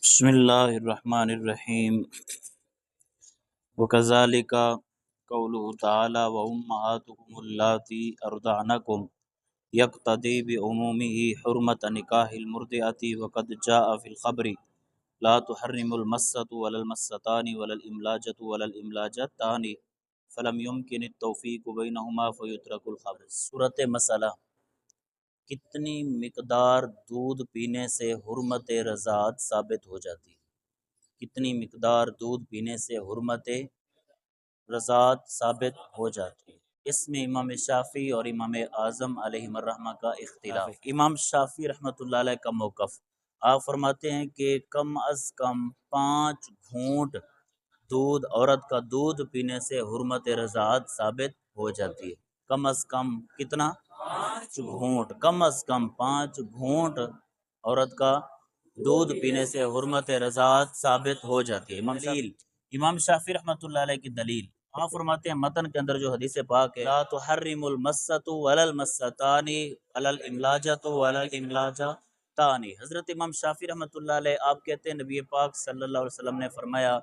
بسم اللہ الرحمن الرحیم وکذالک قولہ تعالی وامہاتکم اللاتی ارضعنکم یقتدی بعمومہ حرمت نکاح المرضعۃ وقد جاء فی الخبر لا تحرم المسۃ ولا المستان ولا الاملاجۃ ولا الاملاجتان فلم يمکن التوفیق بینہما فیترک الخبر۔ صورت مسئلہ، کتنی مقدار دودھ پینے سے حرمت رضاعت ثابت ہو جاتی ہے؟ کتنی مقدار دودھ پینے سے حرمت رضاعت ثابت ہو جاتی ہے؟ اس میں امام شافعی اور امام اعظم علیہ الرحمہ کا اختلاف ہے۔ امام شافعی رحمۃ اللہ علیہ کا موقف، آپ فرماتے ہیں کہ کم از کم 5 گھونٹ دودھ، عورت کا دودھ پینے سے حرمت رضاعت ثابت ہو جاتی ہے۔ کم از کم کتنا؟ 5 گھونٹ، کم از کم 5 گھونٹ عورت کا دودھ پینے سے حرمت رضاعت ثابت ہو جاتی ہے۔ امام شافعی رحمۃ اللہ علیہ کی دلیل، آپ فرماتے ہیں متن کے اندر جو حدیث پاک ہے، لا تحرم المسۃ ولا المستان ولا الاملاجۃ ولا الاملاجتان، حضرت امام شافعی رحمۃ اللہ علیہ آپ کہتے ہیں نبی پاک صلی اللہ علیہ وسلم نے فرمایا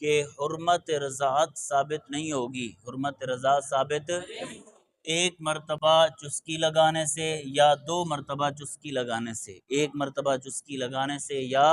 کہ حرمت رضاعت ثابت نہیں ہوگی، حرمت رضاعت ثابت ایک مرتبہ چسکی لگانے سے یا 2 مرتبہ چسکی لگانے سے، 1 مرتبہ چسکی لگانے سے یا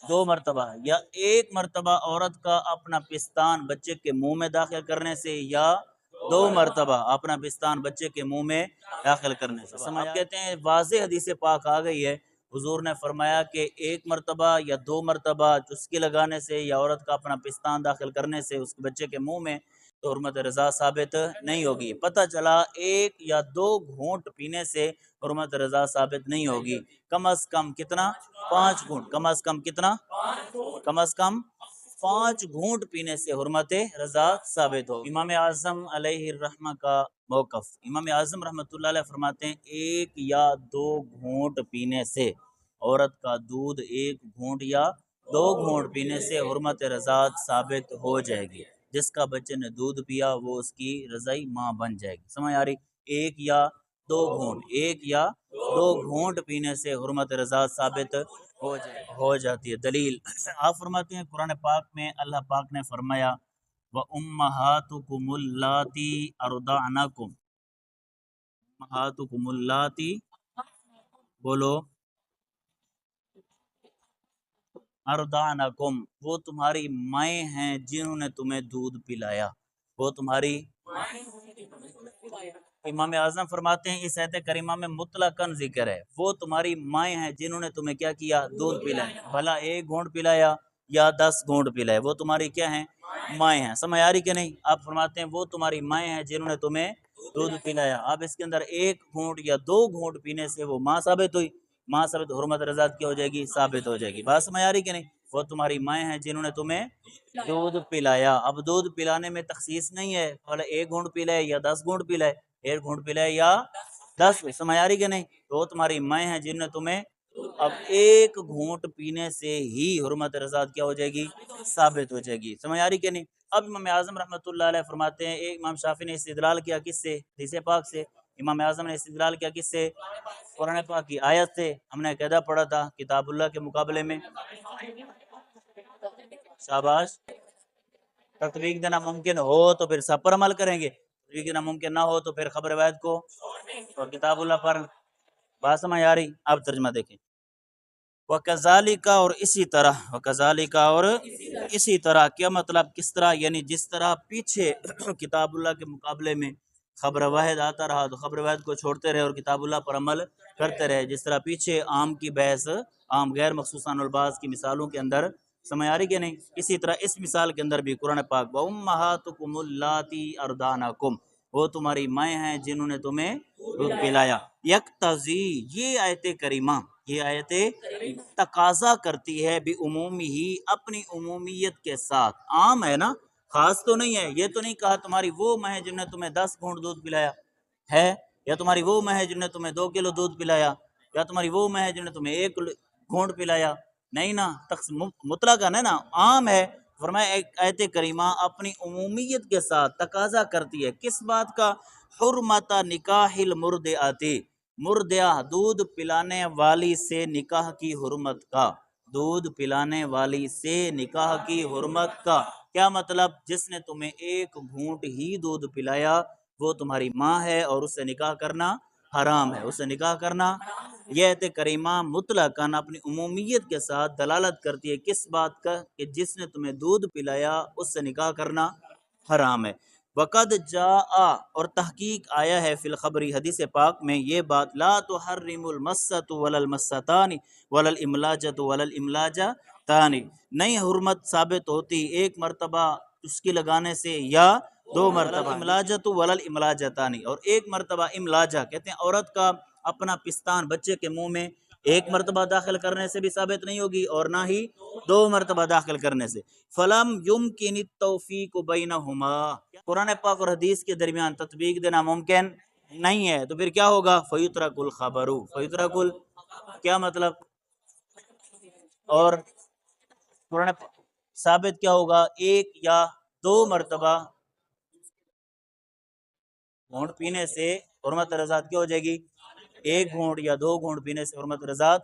2 مرتبہ، یا 1 مرتبہ عورت کا اپنا پستان بچے کے منہ میں داخل کرنے سے یا 2 مرتبہ اپنا پستان بچے کے منہ میں داخل کرنے سے۔ آپ کہتے ہیں واضح حدیث پاک آ گئی ہے، حضور نے فرمایا کہ 1 مرتبہ یا 2 مرتبہ چسکی لگانے سے یا عورت کا اپنا پستان داخل کرنے سے اس بچے کے منہ میں تو حرمت رضا ثابت نہیں ہوگی۔ پتہ چلا 1 یا 2 گھونٹ پینے سے حرمت رضا ثابت نہیں ہوگی، کم از کم کتنا؟ 5 گھونٹ، کم از کم کتنا؟ کم از کم 5 گھونٹ پینے سے حرمت رضا ثابت ہو۔ امام اعظم علیہ الرحمہ کا موقف، امام اعظم رحمۃ اللہ علیہ فرماتے ہیں 1 یا 2 گھونٹ پینے سے عورت کا دودھ، 1 گھونٹ یا 2 گھونٹ پینے سے حرمت رضاعت ثابت ہو جائے گی۔ جس کا بچے نے دودھ پیا وہ اس کی رضائی ماں بن جائے گی۔ سمجھ آ رہی؟ 1 یا 2 گھونٹ، 1 یا 2 گھونٹ پینے سے حرمت رضاعت ثابت ہو جاتی ہے۔ دلیل، آپ فرماتے ہیں قرآن پاک میں اللہ پاک نے فرمایا وَأُمَّهَاتُكُمُ اللَّاتِي أَرْضَعْنَكُمْ، أُمَّهَاتُكُمُ اللَّاتِي، بولو، ارضعنکم، وہ تمہاری مائیں ہیں جنہوں نے تمہیں دودھ پلایا، وہ تمہاری۔ امام اعظم فرماتے ہیں اس آیت کریمہ میں مطلقاً ذکر ہے، وہ تمہاری مائیں ہیں جنہوں نے تمہیں کیا کیا؟ دودھ پلایا، بھلا 1 گھونٹ پلایا یا 10 گھونٹ پلائے، وہ تمہاری کیا ہیں؟ مائیں ہیں۔ سمجھ آ رہی کہ نہیں؟ آپ فرماتے ہیں وہ تمہاری مائیں ہیں جنہوں نے تمہیں دودھ پلایا۔ اب اس کے اندر 1 گھونٹ یا 2 گھونٹ پینے سے وہ ماں ثابت ہوئی، ماں ثابت، حرمت رضاعت کیا ہو جائے گی؟ ثابت ہو جائے گی۔ بات سمجھ آ رہی کہ نہیں؟ وہ تمہاری مائیں ہیں جنہوں نے تمہیں دودھ پلایا۔ اب دودھ پلانے میں تخصیص نہیں ہے، 1 گھونٹ پلائے یا 10 گھونٹ پلائے، 1 گھونٹ پلائے یا 10، سمجھ آ رہی کہ نہیں؟ تو وہ تمہاری مائیں ہیں جنہوں نے تمہیں، اب 1 گھونٹ پینے سے ہی حرمت رضاعت کیا ہو جائے گی؟ ثابت ہو جائے گی۔ سمجھ آ رہی کہ نہیں؟ اب امام اعظم رحمۃ اللہ علیہ فرماتے ہیں، ایک امام شافعی نے استدلال کیا کس سے؟ حدیث پاک سے۔ امام اعظم نے استدلال کیا کس سے؟ قرآن پاک کی آیت سے۔ ہم نے قاعدہ پڑھا تھا کتاب اللہ کے مقابلے میں شاباش، تطبیق دینا ممکن ہو تو پھر سب پر عمل کریں گے، تطبیق دینا ممکن نہ ہو تو پھر خبر روایت کو اور کتاب اللہ پر۔ بات سمجھ آ رہی؟ آپ ترجمہ دیکھیں، وَكَذَلِكَ، اور اسی طرح، وَكَذَلِكَ، اور اسی طرح، کیا مطلب کس طرح؟ یعنی جس طرح پیچھے کتاب اللہ کے مقابلے میں خبر واحد آتا رہا تو خبر واحد کو چھوڑتے رہے اور کتاب اللہ پر عمل کرتے رہے، جس طرح پیچھے عام کی بحث، عام غیر مخصوصاً الباس کی مثالوں کے اندر، سمجھ آ رہی کہ نہیں؟ اسی طرح اس مثال کے اندر بھی قرآن پاک وَأُمَّهَاتُكُمُ اللَّاتِي أَرْضَعْنَكُمْ، وہ تمہاری مائیں ہیں جنہوں نے تمہیں دودھ پلایا۔ یقتضی، یہ آیت کریمہ، یہ آیت تقاضا کرتی ہے بعمومی ہی، اپنی عمومیت کے ساتھ، عام ہے نا، خاص تو نہیں ہے۔ یہ تو نہیں کہا تمہاری وہ ماں ہے جنہوں نے تمہیں 10 گھونٹ دودھ پلایا ہے، یا تمہاری وہ ماں ہے جنہوں نے تمہیں 2 کلو دودھ پلایا، یا تمہاری وہ ماں ہے جنہوں نے تمہیں 1 گھونٹ پلایا، نہیں نا، مطلق ہے نا، عام ہے۔ فرمایا ایک آیت کریمہ اپنی عمومیت کے ساتھ تقاضا کرتی ہے کس بات کا؟ حرمت نکاح المرضعۃ، مرضعہ دودھ پلانے والی سے نکاح کی حرمت کا، دودھ پلانے والی سے نکاح کی حرمت کا کیا مطلب؟ جس نے تمہیں ایک گھونٹ ہی دودھ پلایا وہ تمہاری ماں ہے اور اس سے نکاح کرنا حرام ہے، اس سے نکاح کرنا۔ یہ آیت کریمہ مطلقاً اپنی عمومیت کے ساتھ دلالت کرتی ہے کس بات کا؟ کہ جس نے تمہیں دودھ پلایا اس سے نکاح کرنا حرام ہے۔ وقد جاء، اور تحقیق آیا ہے، فی الخبر، حدیث پاک میں یہ بات، لا تحرم المسۃ ولا المستان ولا الاملاجۃ ولا الاملاجتان، نہیں حرمت ثابت ہوتی ایک مرتبہ چسکی لگانے سے یا دو مرتبہ، املاجۃ ولا الاملاجتان، اور ایک مرتبہ املاجہ کہتے ہیں عورت کا اپنا پستان بچے کے منہ میں ایک مرتبہ داخل کرنے سے بھی ثابت نہیں ہوگی اور نہ ہی دو مرتبہ داخل کرنے سے۔ فلم یمکن التوفیق بینہما، قرآن پاک اور حدیث کے درمیان تطبیق دینا ممکن نہیں ہے، تو پھر کیا ہوگا؟ فیترک الخبر، فیترک کیا مطلب؟ اور قرآن ثابت کیا ہوگا؟ ایک یا دو مرتبہ گھونٹ پینے سے حرمت رضاعت کیا ہو جائے گی؟ ایک گھونٹ یا دو گھونٹ پینے سے حرمت رضاعت